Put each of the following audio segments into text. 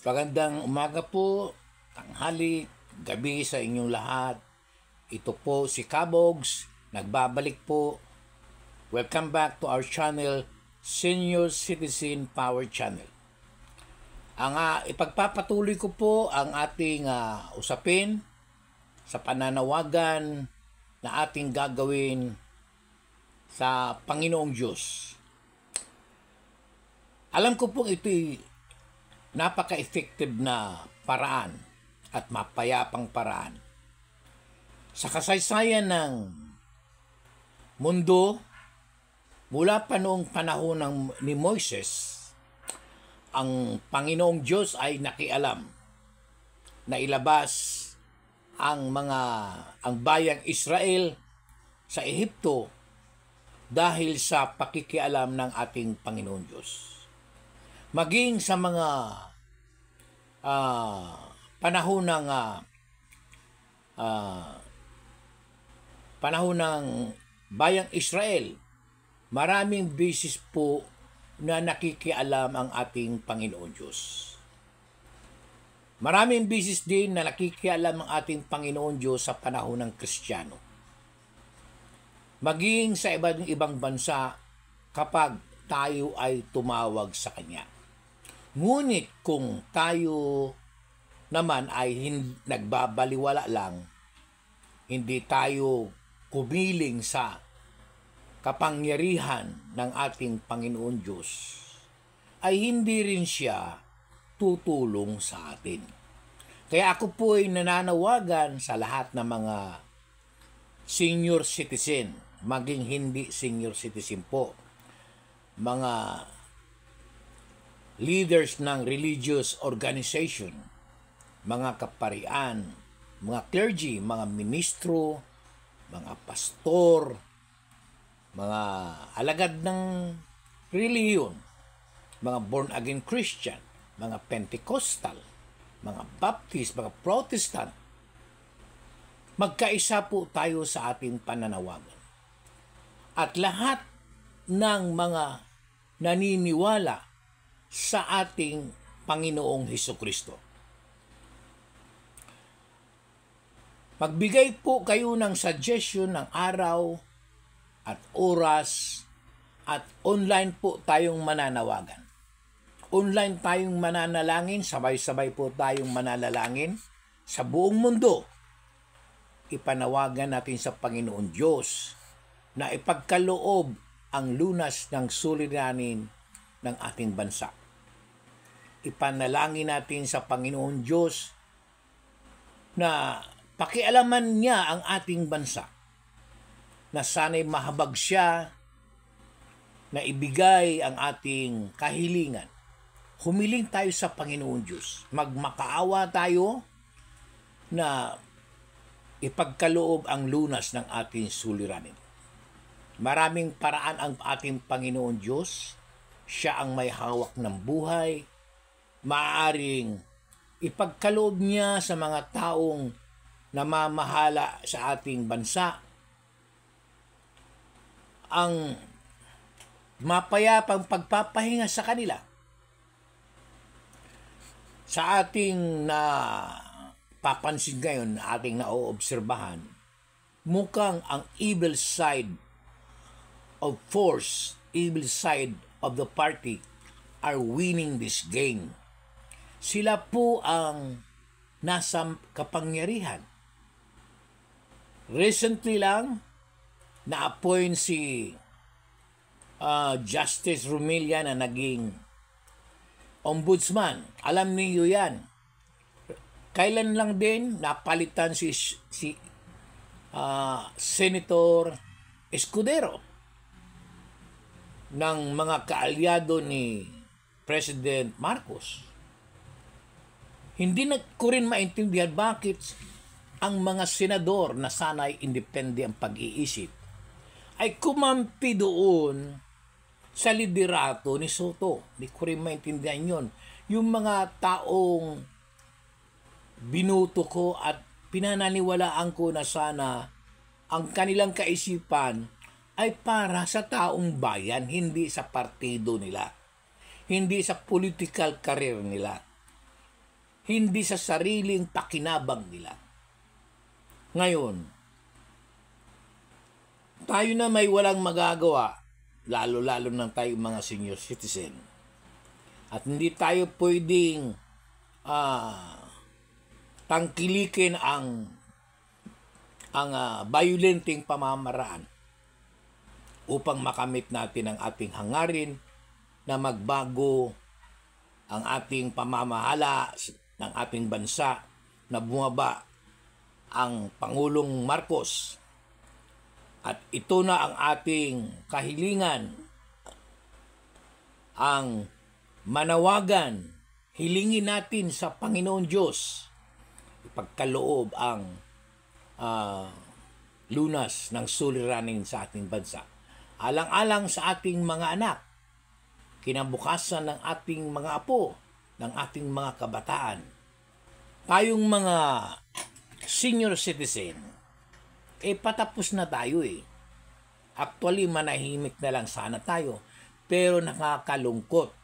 Magandang umaga po, tanghali, gabi sa inyong lahat. Ito po si Kabogs, nagbabalik po. Welcome back to our channel, Senior Citizen Power Channel. Ipagpapatuloy ko po ang ating usapin sa pananawagan na ating gagawin sa Panginoong Diyos. Alam ko po ito'y napaka-effective na paraan at mapayapang paraan. Sa kasaysayan ng mundo, mula pa noong panahon ni Moises, ang Panginoong Diyos ay nakialam na ilabas ang bayang Israel sa Ehipto dahil sa pakikialam ng ating Panginoong Diyos. Maging sa mga panahon ng bayang Israel, maraming beses po na nakikialam ang ating Panginoon Diyos. Maraming beses din na nakikialam ang ating Panginoon Diyos sa panahon ng Kristiyano. Maging sa ibang bansa kapag tayo ay tumawag sa Kanya. Ngunit kung tayo naman ay nagbabaliwala lang, hindi tayo kumiling sa kapangyarihan ng ating Panginoon Diyos, ay hindi rin siya tutulong sa atin. Kaya ako po ay nananawagan sa lahat ng mga senior citizen, maging hindi senior citizen po, mga leaders ng religious organization, mga kaparian, mga clergy, mga ministro, mga pastor, mga alagad ng relihiyon, mga born-again Christian, mga Pentecostal, mga Baptist, mga Protestant. Magkaisa po tayo sa ating pananawagan. At lahat ng mga naniniwala sa ating Panginoong Hesukristo. Magbigay po kayo ng suggestion ng araw at oras at online po tayong mananawagan. Online tayong mananalangin, sabay-sabay po tayong mananalangin sa buong mundo. Ipanawagan natin sa Panginoon Diyos na ipagkaloob ang lunas ng suliranin ng ating bansa. Ipanalangin natin sa Panginoon Diyos na pakialaman niya ang ating bansa, na sana'y mahabag siya, na ibigay ang ating kahilingan. Humiling tayo sa Panginoon Diyos. Magmakaawa tayo na ipagkaloob ang lunas ng ating suliranin. Maraming paraan ang ating Panginoon Diyos. Siya ang may hawak ng buhay. Maaaring ipagkaloob niya sa mga taong namamahala sa ating bansa ang mapayapang pagpapahinga sa kanila. Sa ating papansin ngayon, ating naoobserbahan, mukhang ang evil side of force, evil side of the party are winning this game. Sila po ang nasa kapangyarihan. Recently lang, na-appoint si Justice Rumilla na naging ombudsman. Alam niyo yan. Kailan lang din napalitan si Senator Escudero ng mga kaalyado ni President Marcos. Hindi ko rin maintindihan bakit ang mga senador na sana'y independent ang pag-iisip ay kumampi doon sa liderato ni Soto. Hindi ko rin maintindihan yun. Yung mga taong binuto ko at pinananiwalaan ko na sana ang kanilang kaisipan ay para sa taong bayan, hindi sa partido nila, hindi sa political career nila. hindi sa sariling pakinabang nila. Ngayon, tayo na may walang magagawa, lalo-lalo ng tayo mga senior citizen, at hindi tayo pwedeng tangkilikin ang violenting pamamaraan upang makamit natin ang ating hangarin na magbago ang ating pamamahala ng ating bansa, na bumaba ang Pangulong Marcos. At ito na ang ating kahilingan, ang manawagan, hilingin natin sa Panginoon Diyos ipagkaloob ang lunas ng suliranin sa ating bansa. Alang-alang sa ating mga anak, kinabukasan ng ating mga apo, ng ating mga kabataan. Tayong mga senior citizen, patapos na tayo eh. Actually, manahimik na lang sana tayo. Pero nakakalungkot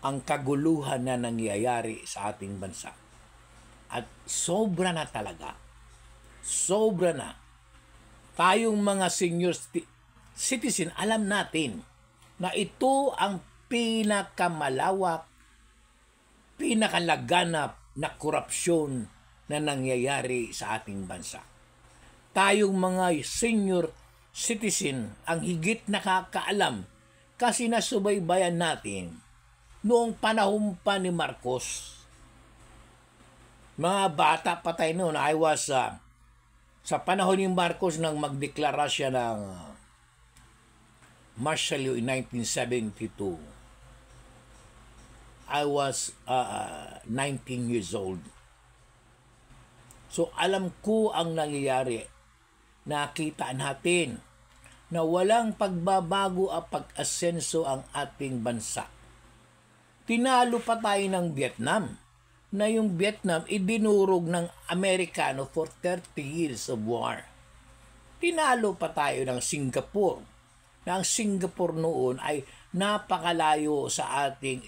ang kaguluhan na nangyayari sa ating bansa. At sobra na talaga. Sobra na. Tayong mga senior citizen, alam natin na ito ang pinakamalawak, pinakalaganap na korupsyon na nangyayari sa ating bansa. Tayong mga senior citizen ang higit nakakaalam kasi nasubaybayan natin noong panahon pa ni Marcos. Mga bata pa tayo noon. I was sa panahon ni Marcos nang magdeklara siya ng martial law in 1972. I was 19 years old. So alam ko ang nangyayari. Nakita natin na walang pagbabago at pag-asenso ang ating bansa. Tinalo pa tayo ng Vietnam, na yung Vietnam idinurog ng Amerikano for 30 years of war. Tinalo pa tayo ng Singapore, na ang Singapore noon ay napakalayo sa ating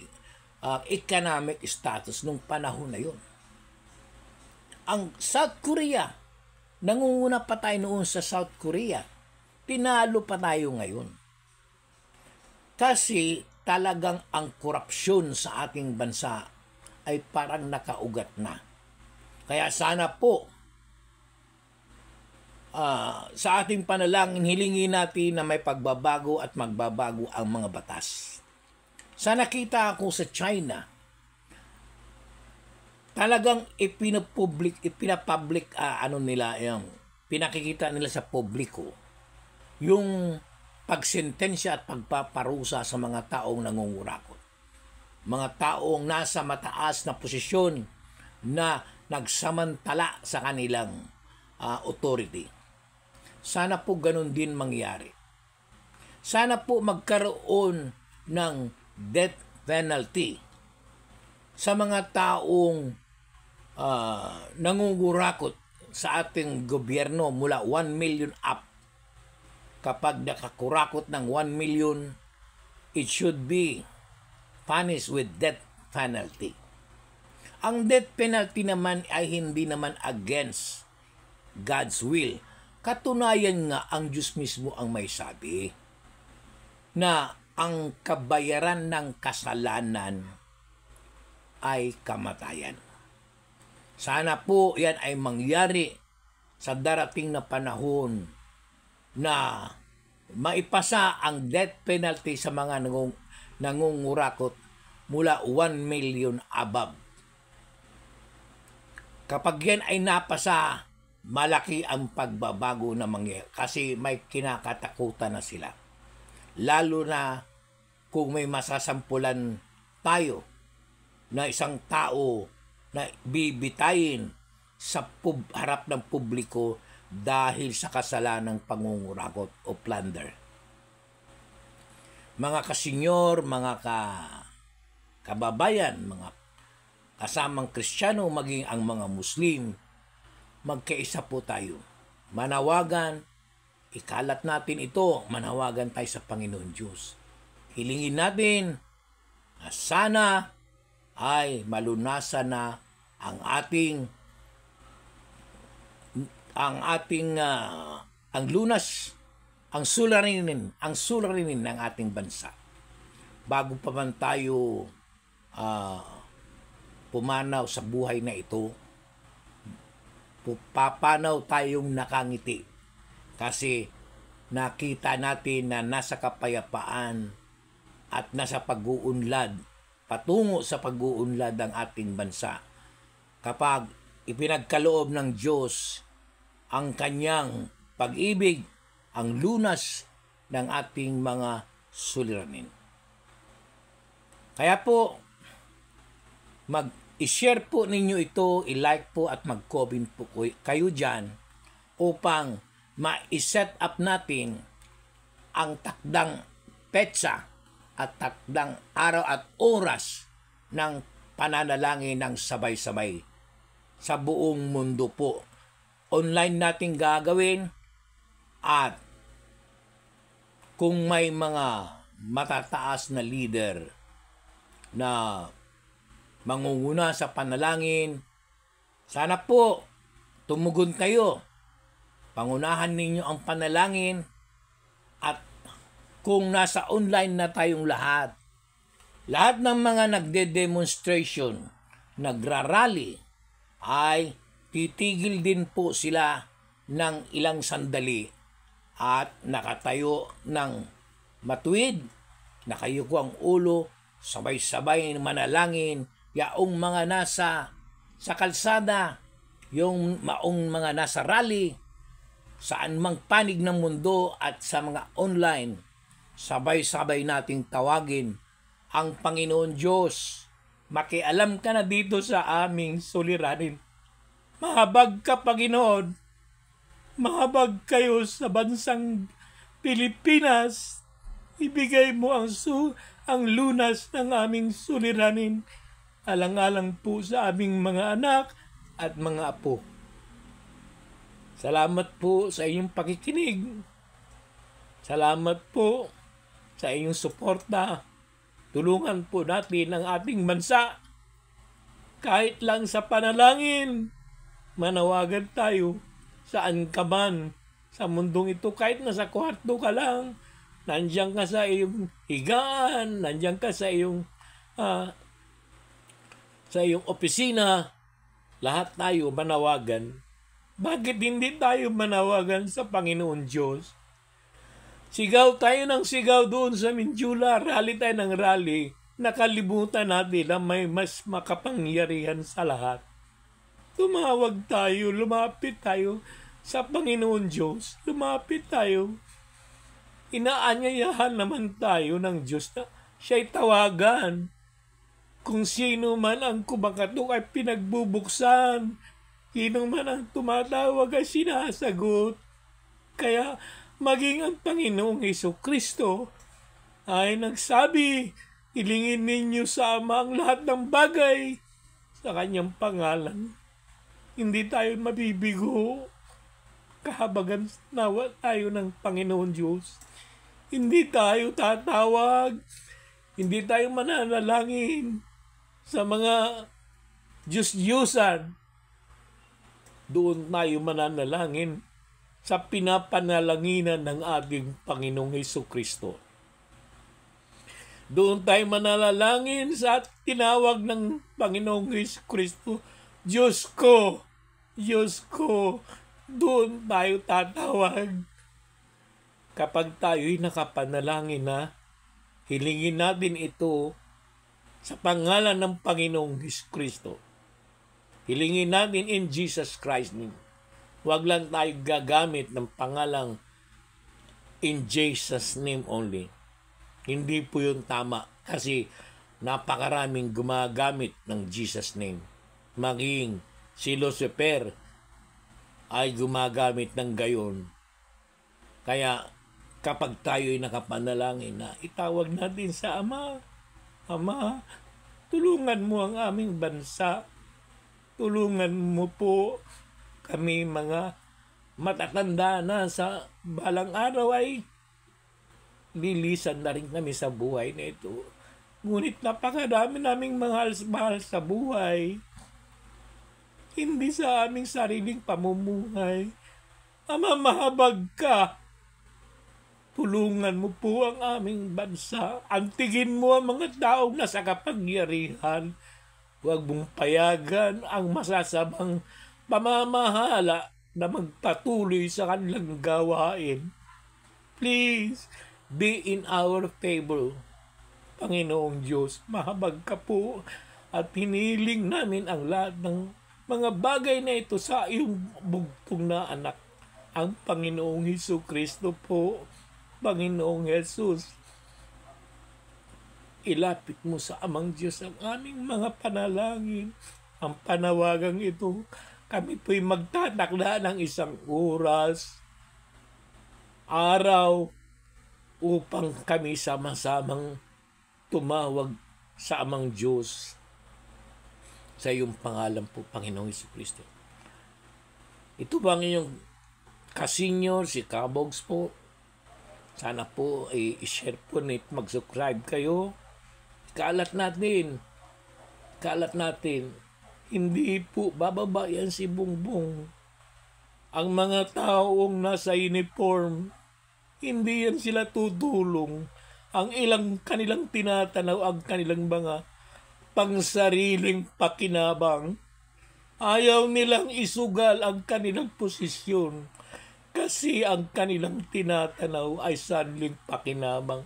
economic status nung panahon na yun. Ang South Korea, nangunguna pa tayo noon sa South Korea. Tinalo pa tayo ngayon. Kasi talagang ang korupsyon sa ating bansa ay parang nakaugat na. Kaya sana po sa ating panalangin, hilingin natin na may pagbabago at magbabago ang mga batas. Sa nakita ako sa China, talagang ipinapublic pinakikita nila sa publiko yung pagsentensya at pagpaparusa sa mga taong nangungurakot. Mga taong nasa mataas na posisyon na nagsamantala sa kanilang authority. Sana po ganun din mangyari. Sana po magkaroon ng death penalty sa mga taong nangungurakot sa ating gobyerno mula 1 million up. Kapag nakakurakot ng 1 million, it should be punished with death penalty. Ang death penalty naman ay hindi naman against God's will. Katunayan nga, ang Diyos mismo ang may sabi na ang kabayaran ng kasalanan ay kamatayan. Sana po yan ay mangyari sa darating na panahon na maipasa ang death penalty sa mga nangungurakot mula 1 million above. Kapag yan ay napasa, malaki ang pagbabago na mangyayari kasi may kinakatakutan na sila. Lalo na kung may masasampulan tayo na isang tao na bibitayin sa harap ng publiko dahil sa kasalanang pangungurakot o plunder. Mga kasenyor, mga kababayan, mga kasamang Kristiyano, maging ang mga Muslim, magkaisa po tayo. Manawagan, ikalat natin ito, manawagan tayo sa Panginoon Diyos. Hilingin natin na sana ay malunasan na ang ating ang lunas, ang suliranin ng ating bansa. Bago pa man tayo pumanaw sa buhay na ito, papanaw tayong nakangiti kasi nakita natin na nasa kapayapaan at nasa pag-uunlad, patungo sa pag-uunlad ang ating bansa kapag ipinagkaloob ng Diyos ang kanyang pag-ibig, ang lunas ng ating mga suliranin. Kaya po, i-share po ninyo ito, i-like po at mag-comment po kayo dyan upang ma-set up natin ang takdang petsa at takdang araw at oras ng pananalangin ng sabay-sabay sa buong mundo po. Online natin gagawin at kung may mga matataas na leader na mangunguna sa panalangin, sana po tumugon kayo. Pangunahan ninyo ang panalangin at kung nasa online na tayong lahat ng mga nagde-demonstration, nagrarally, ay titigil din po sila ng ilang sandali at nakatayo ng matuwid, nakayuko ang ulo, sabay-sabay manalangin, yaong mga nasa sa kalsada, yung maong mga nasa rally, saan mang panig ng mundo at sa mga online, sabay-sabay nating tawagin ang Panginoon Diyos. Makialam ka na dito sa aming suliranin. Mahabag ka, Panginoon. Mahabag kayo sa bansang Pilipinas. Ibigay mo ang lunas ng aming suliranin. Alang-alang po sa aming mga anak at mga apo. Salamat po sa inyong pakikinig. Salamat po sa inyong suporta. Tulungan po natin ang ating bansa. Kahit lang sa panalangin, manawagan tayo saan ka man sa mundong ito. Kahit nasa kwarto ka lang, nandiyan ka sa iyong higaan, nandiyan ka sa iyong opisina, lahat tayo manawagan. Bakit hindi tayo manawagan sa Panginoon Diyos? Sigaw tayo ng sigaw doon sa Mindula, rally tayo ng rally, nakalimutan natin na may mas makapangyarihan sa lahat. Tumawag tayo, lumapit tayo sa Panginoon Diyos, lumapit tayo. Inaanyayahan naman tayo ng Diyos na siya'y tawagan. Kung sino man ang kumakatok ay pinagbubuksan. Sino man ang tumatawag ay sinasagot. Kaya maging ang Panginoong Hesukristo ay nagsabi, hilingin ninyo sa Ama ang lahat ng bagay sa kanyang pangalan. Hindi tayo mabibigo. Kahabagan nawa tayo ng Panginoon Diyos. Hindi tayo tatawag. Hindi tayo mananalangin sa mga Diyos-Diyusan. Doon tayo mananalangin sa pinapanalanginan ng ating Panginoong Hesukristo. Doon tayo mananalangin sa tinawag ng Panginoong Hesukristo, Diyos ko, Diyos ko. Doon tayo tatawag. Kapag tayo'y nakapanalangin na, hilingin natin ito sa pangalan ng Panginoong Hesukristo. Hilingin natin in Jesus Christ name. Huwag lang tayo gagamit ng pangalang in Jesus name only. Hindi po yun tama kasi napakaraming gumagamit ng Jesus name. Maging si Lucifer ay gumagamit ng gayon. Kaya kapag tayo'y nakapanalangin na, itawag natin sa Ama, Ama, tulungan mo ang aming bansa. Tulungan mo po kami mga matatanda na sa balang araw ay lilisan na rin kami sa buhay na ito. Ngunit napakadami naming mahal sa buhay. Hindi sa aming sariling pamumuhay. Ama, mahabag ka. Tulungan mo po ang aming bansa. Antigin mo ang mga taong nasa kapangyarihan. Huwag mong payagan ang masasamang pamamahala na magpatuloy sa kanilang gawain. Please, be in our favor. Panginoong Diyos, mahabag ka po at hiniling namin ang lahat ng mga bagay na ito sa iyong bugtong na anak, ang Panginoong Hesukristo po. Panginoong Jesus, ilapit mo sa Amang Diyos ang aming mga panalangin. Ang panawagang ito, kami po'y magtatakda ng isang oras, araw, upang kami sama-samang tumawag sa Amang Diyos sa iyong pangalan po, Panginoong Hesukristo. Ito ba ang iyong kasenyor, si Kabogs po? Sana po i-share po nit, mag-subscribe kayo. Kalat natin. Hindi po bababa yan si Bongbong. Ang mga taong nasa uniform, hindi yan sila tutulong. Ang ilang kanilang tinatanaw, ang kanilang mga pangsariling pakinabang. Ayaw nilang isugal ang kanilang posisyon. Kasi ang kanilang tinatanaw ay sariling pakinabang.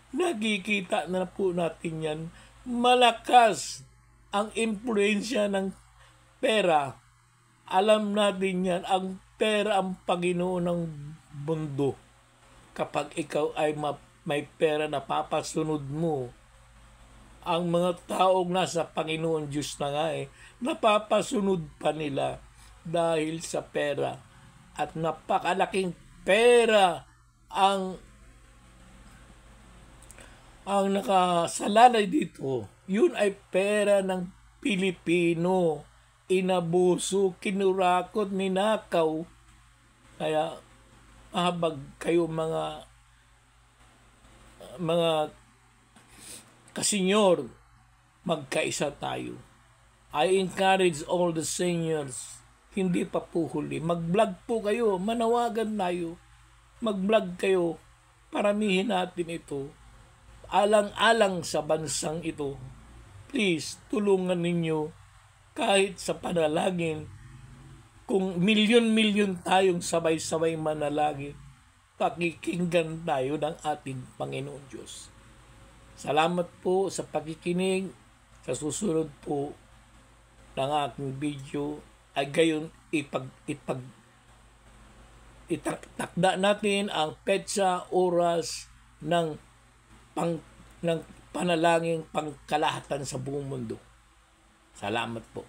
Nakikita na po natin yan. Malakas ang impluensya ng pera. Alam natin yan, ang pera ang Panginoon ng mundo. Kapag ikaw ay may pera na papasunod mo, ang mga taong nasa Panginoon Diyos na nga napapasunod pa nila dahil sa pera. At napakalaking pera ang nakasalalay dito. Yun ay pera ng Pilipino. Inabuso, kinurakot, ninakaw. Kaya mahabag kayo mga kasenyor, magkaisa tayo. I encourage all the seniors, hindi pa po huli. Mag-vlog po kayo, manawagan tayo. Mag-vlog kayo, paramihin natin ito. Alang-alang sa bansang ito. Please, tulungan ninyo kahit sa panalangin. Kung milyon-milyon tayong sabay-sabay manalangin, pakikinggan tayo ng ating Panginoon Diyos. Salamat po sa pakikinig. Sa susunod po ng aking video ay gayon itakda natin ang petsa, oras ng panalangin pangkalahatan sa buong mundo. Salamat po.